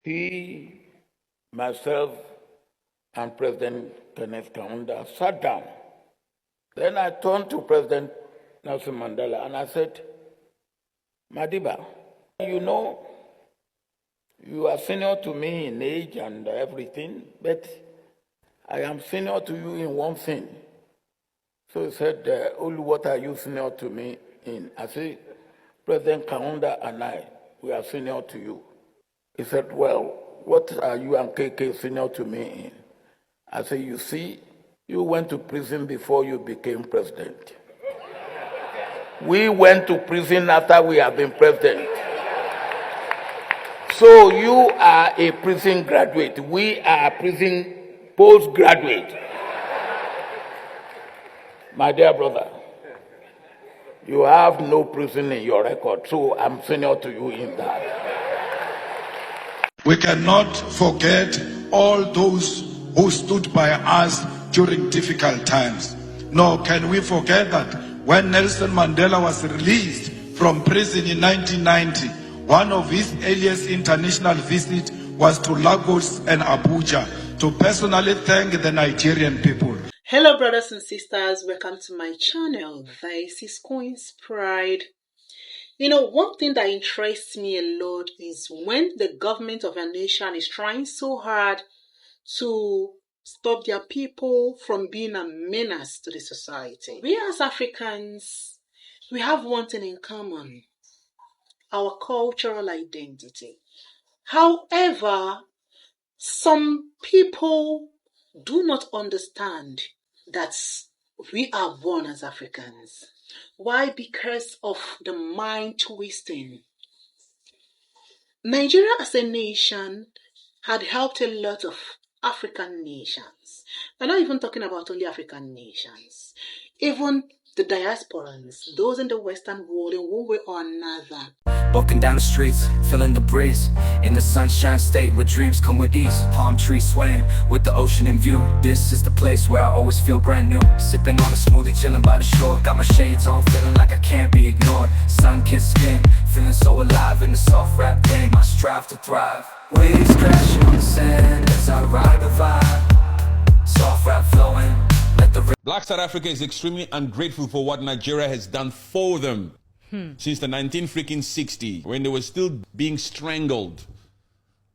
He, myself, and President Kenneth Kaunda sat down. Then I turned to President Nelson Mandela and I said, Madiba, you know, you are senior to me in age and everything, but I am senior to you in one thing. So he said, Olu, what are you senior to me in? I said, President Kaunda and I, we are senior to you. He said, well, what are you and KK senior to me in? I said, you see, you went to prison before you became president. We went to prison after we have been president. So you are a prison graduate. We are prison postgraduate. My dear brother, you have no prison in your record, so I'm senior to you in that. We cannot forget all those who stood by us during difficult times. Nor can we forget that when Nelson Mandela was released from prison in 1990, one of his earliest international visits was to Lagos and Abuja to personally thank the Nigerian people. Hello brothers and sisters, welcome to my channel. This is Qinspride. You know, one thing that interests me a lot is when the government of a nation is trying so hard to stop their people from being a menace to the society. We as Africans, we have one thing in common: our cultural identity. However, some people do not understand that we are born as Africans. Why? Because of the mind twisting. Nigeria as a nation had helped a lot of African nations. We're not even talking about only African nations. Even the diasporans, those in the Western world, in one way or another. Walking down the streets, feeling the breeze, in the sunshine state where dreams come with ease. Palm trees swaying with the ocean in view. This is the place where I always feel brand new. Sipping on a smoothie, chilling by the shore. Got my shades on, feeling like I can't be ignored. Sun-kissed skin, feeling so alive in the soft rap game. I strive to thrive. Waves crashing on the sand as I ride the vibe. Soft rap flowing. Black South Africa is extremely ungrateful for what Nigeria has done for them since the 1960s, when they were still being strangled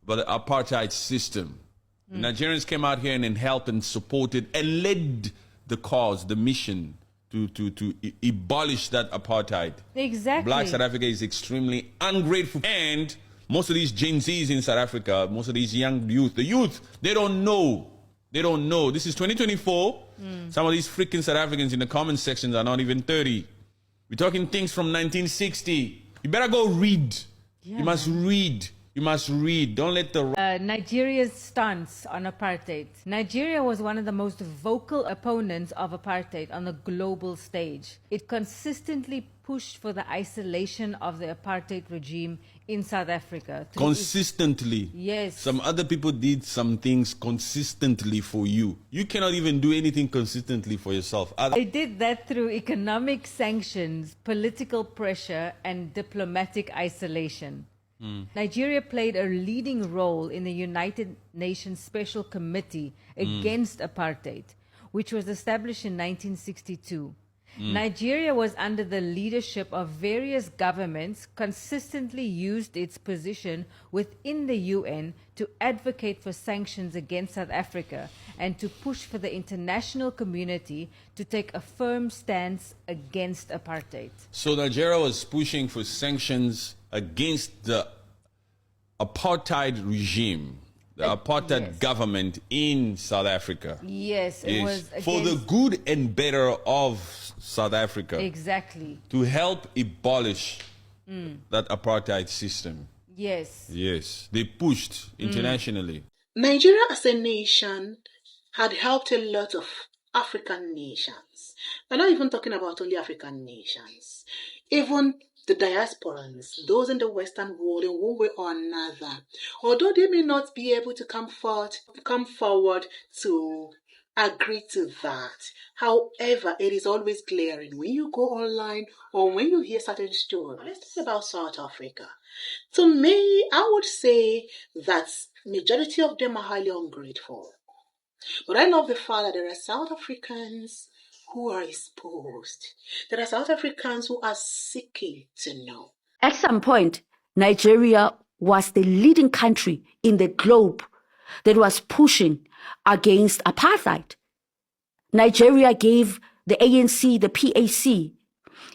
by the apartheid system. The Nigerians came out here and helped and supported and led the cause, the mission to abolish that apartheid. Exactly. Black South Africa is extremely ungrateful. And most of these Gen Zs in South Africa, most of these young youth, the youth, they don't know. They don't know. This is 2024. Some of these freaking South Africans in the comment sections are not even 30. We're talking things from 1960. You better go read. Yeah. You must read. You must read. Don't let the... Nigeria's stance on apartheid. Nigeria was one of the most vocal opponents of apartheid on the global stage. It consistently pushed for the isolation of the apartheid regime in South Africa. Consistently. Yes. Some other people did some things consistently for you. You cannot even do anything consistently for yourself. They did that through economic sanctions, political pressure, and diplomatic isolation. Nigeria played a leading role in the United Nations Special Committee against apartheid, which was established in 1962. Nigeria was under the leadership of various governments, consistently used its position within the UN to advocate for sanctions against South Africa and to push for the international community to take a firm stance against apartheid. So Nigeria was pushing for sanctions against the apartheid regime, the apartheid government in South Africa. Yes, it was for the good and better of South Africa. Exactly. To help abolish that apartheid system. Yes. Yes, they pushed internationally. Nigeria as a nation had helped a lot of African nations. We're not even talking about only African nations. Even the diasporans, those in the Western world, in one way or another, although they may not be able to come forward to agree to that. However, it is always glaring when you go online or when you hear certain stories. Let's talk about South Africa. To me, I would say that majority of them are highly ungrateful. But I love the fact that there are South Africans who are exposed. There are South Africans who are seeking to know. At some point, Nigeria was the leading country in the globe that was pushing against apartheid. Nigeria gave the ANC, the PAC,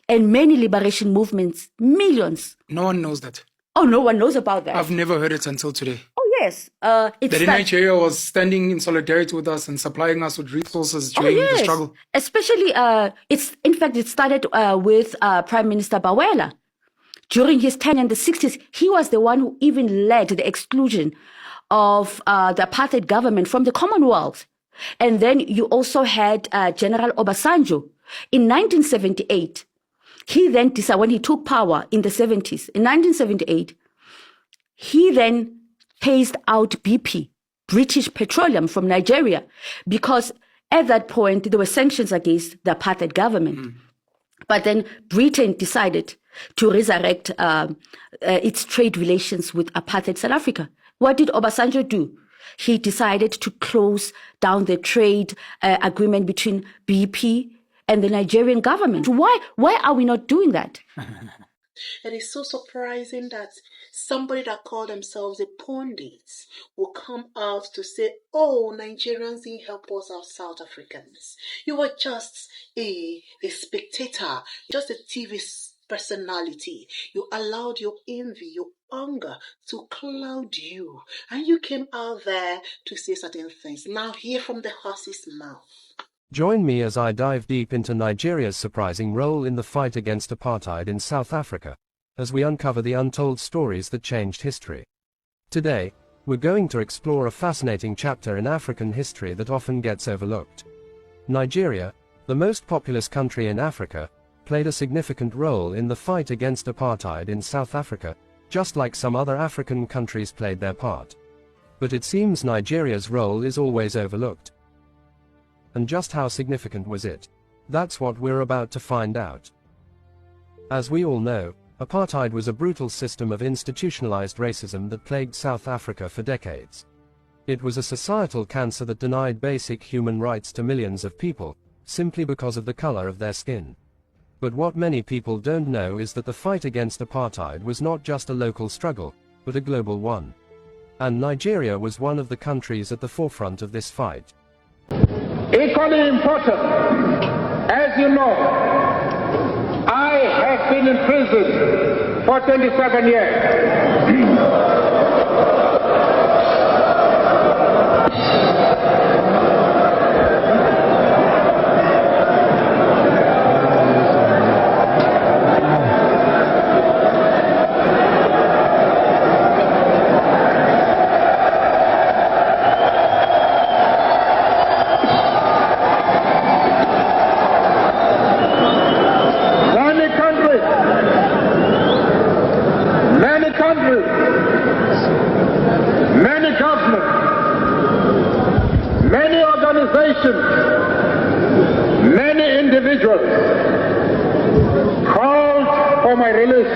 and many liberation movements millions. No one knows that. Oh, no one knows about that. I've never heard it until today. Oh, yes. That Nigeria was standing in solidarity with us and supplying us with resources during the struggle. Especially, it started with Prime Minister Bawela. During his tenure in the 60s, he was the one who even led the exclusion of the apartheid government from the Commonwealth. And then you also had General Obasanjo. In 1978, he then decided, when he took power in the 70s, in 1978, he then phased out BP, British Petroleum, from Nigeria, because at that point, there were sanctions against the apartheid government. But then Britain decided to resurrect its trade relations with apartheid South Africa. What did Obasanjo do? He decided to close down the trade agreement between BP and the Nigerian government. Why are we not doing that? It is so surprising that somebody that called themselves a pundit will come out to say, oh, Nigerians didn't help us out, South Africans. You were just a spectator, just a TV personality. You allowed your envy, your anger to cloud you. And you came out there to say certain things. Now hear from the horse's mouth. Join me as I dive deep into Nigeria's surprising role in the fight against apartheid in South Africa, as we uncover the untold stories that changed history. Today, we're going to explore a fascinating chapter in African history that often gets overlooked. Nigeria, the most populous country in Africa, played a significant role in the fight against apartheid in South Africa, just like some other African countries played their part. But it seems Nigeria's role is always overlooked. And just how significant was it? That's what we're about to find out. As we all know, apartheid was a brutal system of institutionalized racism that plagued South Africa for decades. It was a societal cancer that denied basic human rights to millions of people, simply because of the color of their skin. But what many people don't know is that the fight against apartheid was not just a local struggle, but a global one. And Nigeria was one of the countries at the forefront of this fight. Equally important, as you know, I have been in prison for 27 years. Many governments, many organizations, many individuals called for my release.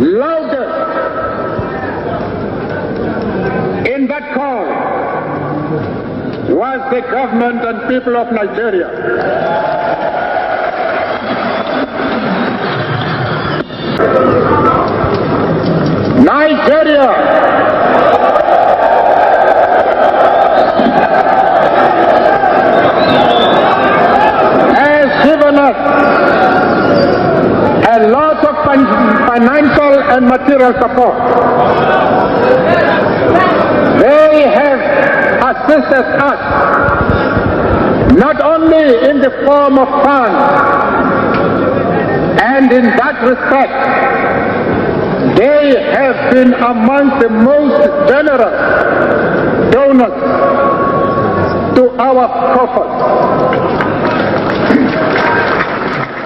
Loudest in that call was the government and people of Nigeria. Nigeria has given us a lot of financial and material support. They have assisted us not only in the form of funds, and in that respect, they have been among the most generous donors to our coffers.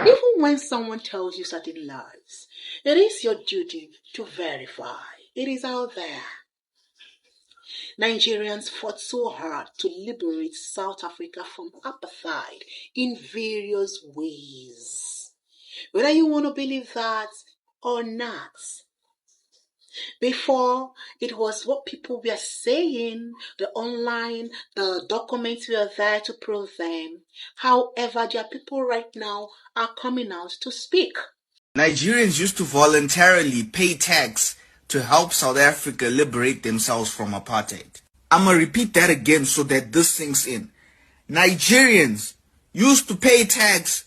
Even when someone tells you certain lies, it is your duty to verify. It is out there. Nigerians fought so hard to liberate South Africa from apartheid in various ways. Whether you want to believe that or not, before, it was what people were saying, the documents were there to prove them. However, there are people right now are coming out to speak. Nigerians used to voluntarily pay tax to help South Africa liberate themselves from apartheid. I'm going to repeat that again so that this sinks in. Nigerians used to pay tax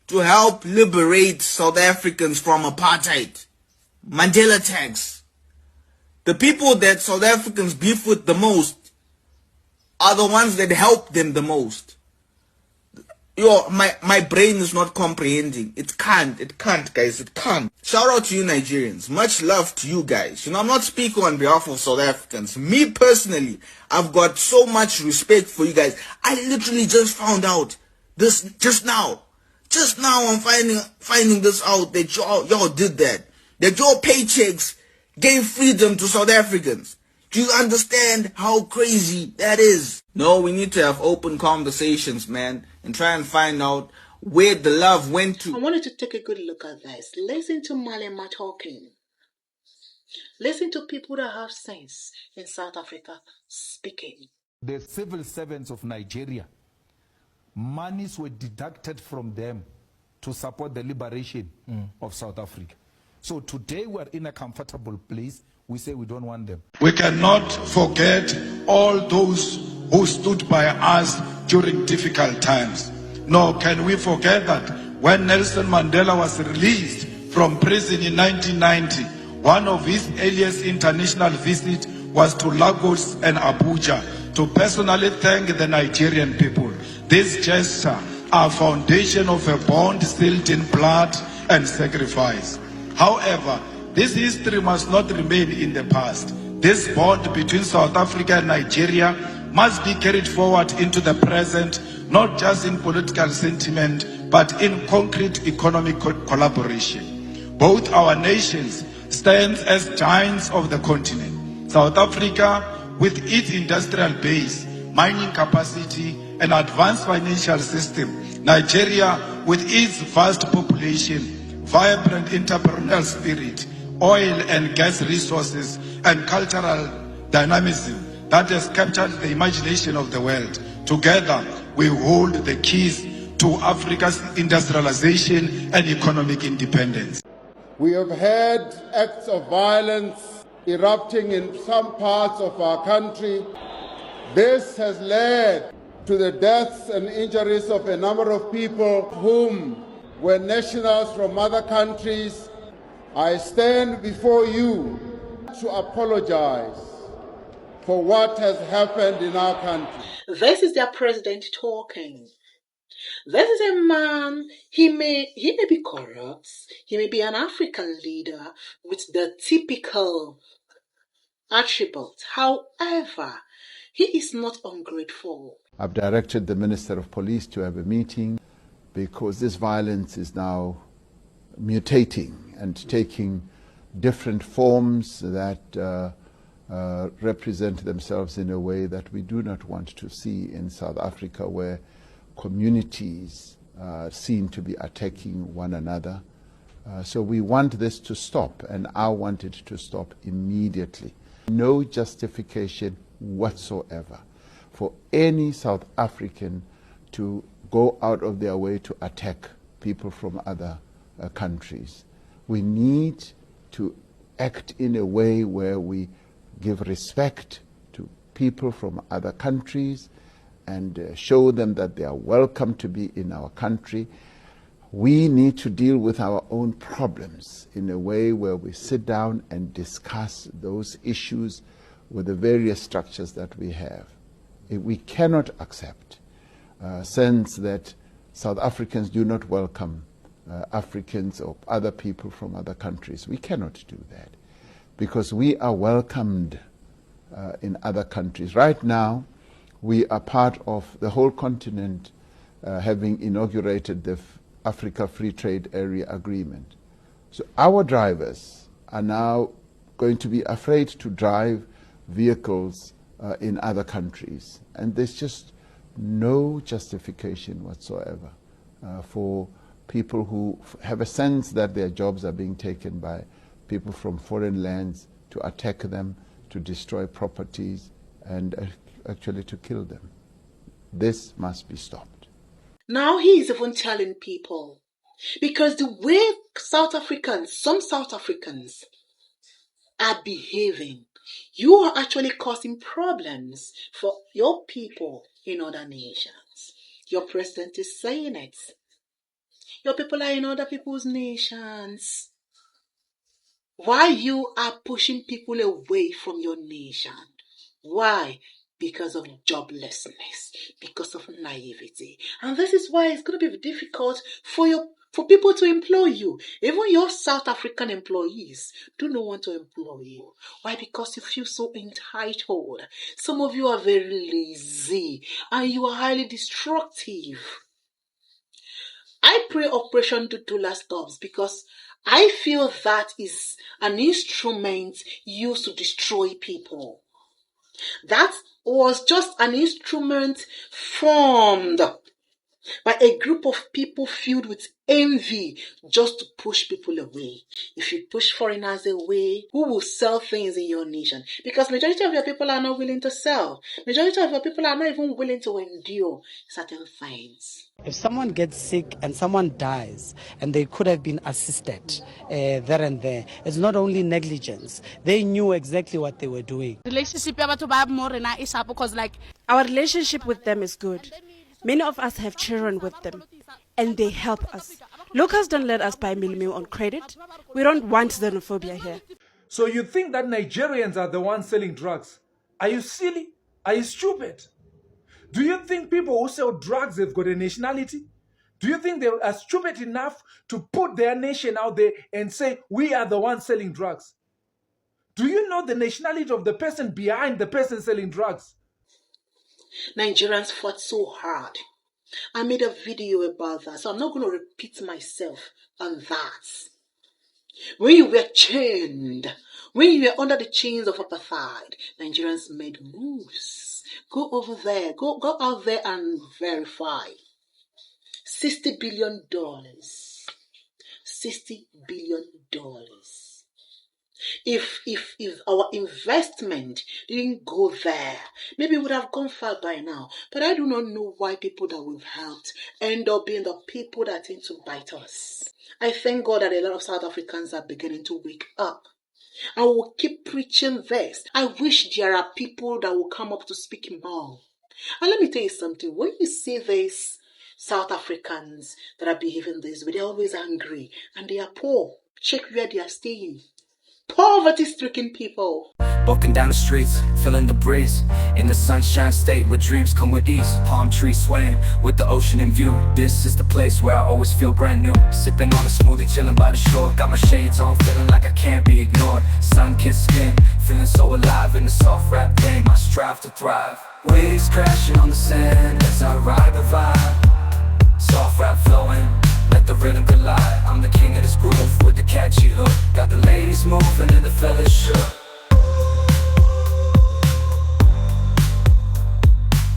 to help liberate South Africans from apartheid. Mandela tax. The people that South Africans beef with the most are the ones that help them the most. My brain is not comprehending. It can't, guys, it can't. Shout out to you Nigerians. Much love to you guys. I'm not speaking on behalf of South Africans. Me personally, I've got so much respect for you guys. I literally just found out this just now. Just now I'm finding this out that y'all did that. That your paychecks gave freedom to South Africans. Do you understand how crazy that is? No, we need to have open conversations, man, and try and find out where the love went to. I wanted to take a good look at this. Listen to Malema talking. Listen to people that have sense in South Africa speaking. The civil servants of Nigeria, monies were deducted from them to support the liberation of South Africa. So today we are in a comfortable place. We say we don't want them. We cannot forget all those who stood by us during difficult times. Nor can we forget that when Nelson Mandela was released from prison in 1990, one of his earliest international visits was to Lagos and Abuja to personally thank the Nigerian people. This gesture, a foundation of a bond sealed in blood and sacrifice. However, this history must not remain in the past. This bond between South Africa and Nigeria must be carried forward into the present, not just in political sentiment, but in concrete economic collaboration. Both our nations stand as giants of the continent. South Africa, with its industrial base, mining capacity, and advanced financial system. Nigeria, with its vast population, vibrant entrepreneurial spirit, oil and gas resources, and cultural dynamism that has captured the imagination of the world. Together, we hold the keys to Africa's industrialization and economic independence. We have had acts of violence erupting in some parts of our country. This has led to the deaths and injuries of a number of people whom were nationals from other countries. I stand before you to apologize for what has happened in our country. This is their president talking. This is a man, he may be corrupt, he may be an African leader with the typical attributes. However, he is not ungrateful. I've directed the Minister of Police to have a meeting because this violence is now mutating and taking different forms that represent themselves in a way that we do not want to see in South Africa, where communities seem to be attacking one another. So we want this to stop, and I want it to stop immediately. No justification whatsoever for any South African to go out of their way to attack people from other countries. We need to act in a way where we give respect to people from other countries and show them that they are welcome to be in our country. We need to deal with our own problems in a way where we sit down and discuss those issues with the various structures that we have. We cannot accept sense that South Africans do not welcome Africans or other people from other countries. We cannot do that because we are welcomed in other countries. Right now, we are part of the whole continent having inaugurated the Africa Free Trade Area Agreement. So our drivers are now going to be afraid to drive vehicles in other countries. And there's just no justification whatsoever for people who have a sense that their jobs are being taken by people from foreign lands to attack them, to destroy properties, and actually to kill them. This must be stopped. Now he is even telling people, because the way some South Africans are behaving, you are actually causing problems for your people in other nations. Your president is saying it. Your people are in other people's nations. Why you are pushing people away from your nation? Why? Because of joblessness, because of naivety. And this is why it's going to be difficult for people to employ you. Even your South African employees do not want to employ you. Why? Because you feel so entitled. Some of you are very lazy and you are highly destructive. I pray Operation Dudula stops because I feel that is an instrument used to destroy people. That was just an instrument formed by a group of people filled with envy just to push people away. If you push foreigners away, who will sell things in your nation? Because majority of your people are not willing to sell. Majority of your people are not even willing to endure certain things. If someone gets sick and someone dies and they could have been assisted there and there, it's not only negligence. They knew exactly what they were doing. Relationship because our relationship with them is good. Many of us have children with them and they help us. Locals don't let us buy meal on credit. We don't want xenophobia here. So you think that Nigerians are the ones selling drugs? Are you silly? Are you stupid? Do you think people who sell drugs have got a nationality? Do you think they are stupid enough to put their nation out there and say, we are the ones selling drugs? Do you know the nationality of the person behind the person selling drugs? Nigerians fought so hard. I made a video about that, so I'm not going to repeat myself on that. When you were chained, when you were under the chains of apartheid, Nigerians made moves. Go over there, go out there and verify. $60 billion. $60 billion. If our investment didn't go there, maybe we would have gone far by now. But I do not know why people that we've helped end up being the people that tend to bite us. I thank God that a lot of South Africans are beginning to wake up. And we'll keep preaching this. I wish there are people that will come up to speak more. And let me tell you something. When you see these South Africans that are behaving this way, they're always angry and they are poor. Check where they are staying. Poverty-stricken people. Walking down the streets, feeling the breeze. In the sunshine state where dreams come with ease. Palm trees swaying with the ocean in view. This is the place where I always feel brand new. Sipping on a smoothie, chilling by the shore. Got my shades on, feeling like I can't be ignored. Sun-kissed skin, feeling so alive in the soft rap game. I strive to thrive. Waves crashing on the sand as I ride the vibe. Soft rap flowing, let the rhythm collide. I'm the king of this groove with the catchy hook. Got the ladies moving and the fellas shook.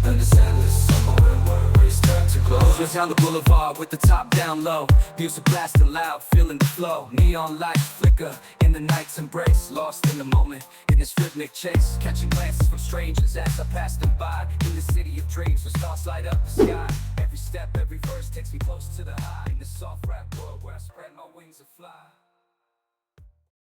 And this endless summer when worries turn to glow. Just down the boulevard with the top down low. Music blasting loud, feeling the flow. Neon lights flicker in the night's embrace. Lost in the moment, in this rhythmic chase. Catching glances from strangers as I pass them by. In the city of dreams where stars light up the sky. Every step, every verse takes me close to the high. In the soft rap world where I spread my wings and fly.